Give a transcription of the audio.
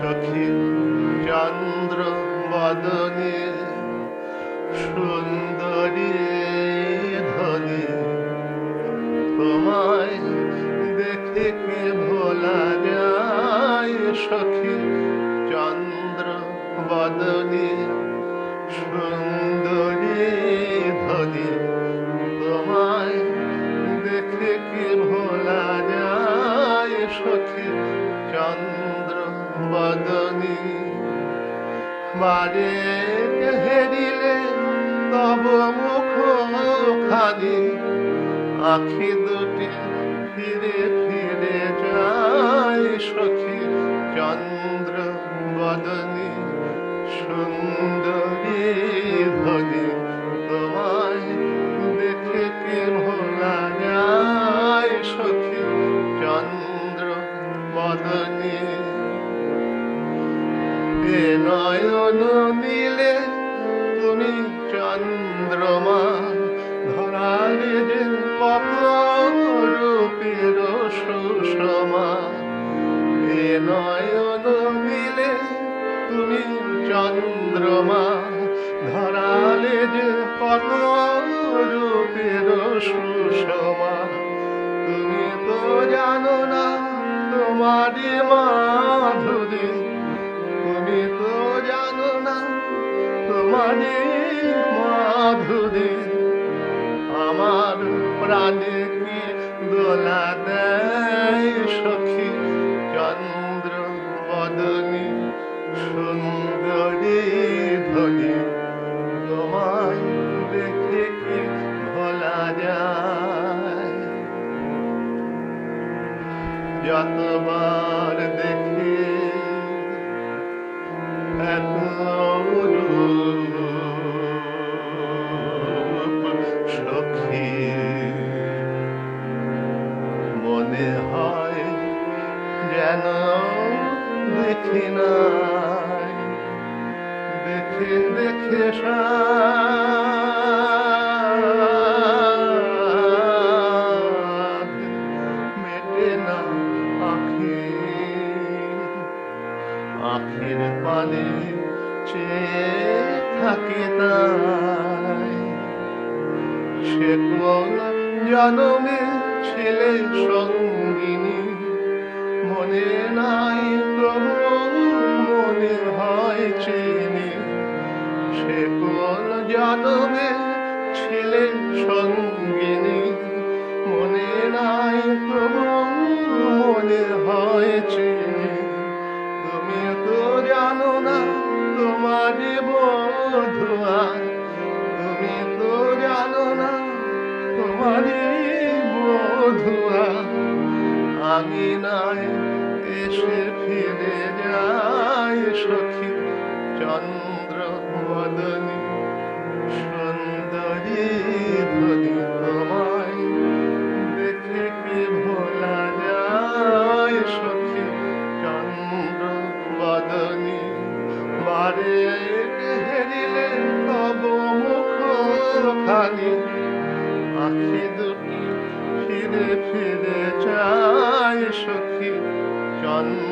সখী চন্দ্র বদনে সুন্দরী ধনী তোমায় দেখে কি ভোলা যায় সখী চন্দ্র বদনে সুন্দরী ধনী তোমায় দেখে কি ভোলা যায় সখী চন্দ্র বদনী বারে হেরিলে তব মুখ খানি আখি দুটি ফিরে ফিরে যায় সখী চন্দ্র বদনী সুন্দরী ধনী তোমায় দেখে কি ভোলা যায় সখী চন্দ্র বদনী এ নয়ন নীলে তুমি চন্দ্রমা ধরালে যে কত রূপের সুষমা এ নয়ন নীলে তুমি চন্দ্রমা ধরালে যে কত রূপের সুষমা তুমি তো জানো না তোমারই মাধুরী তুমি তো জানো না তোমারই মাধুরী আমার প্রাণে কি দোলা দেয় সখী চন্দ্র বদনী সুন্দরী ধনী তোমায় দেখে কি ভোলা যায় যতবার দেখি এত রূপ সখী মনে হয় যেন দেখি নাই দেখে দেখে সাধ মেটে না আখির পানে চেয়ে থাকি তাই সে কোন জনমে ছেলে সঙ্গিনী মনে নাই তবু মনে হয় চেনে সে কোন জনমে ছেলে সঙ্গিনী মনে নাই তবু মনে হয় চেনে তুমি তো জানো না তোমারই বধুয়া তুমি তো জানো না তোমারই বধুয়া আমি নাই এসে ফিরে যাই সখী চন্দ্র বদনী সুন্দরী ধনী তোমায় দেখে কি ভোলা যায় সখী চন্দ্র বদনী বারে হেরিলে তব মুখ খানি আখি দুটি ফিরে ফিরে চায় সখী চন্দ্র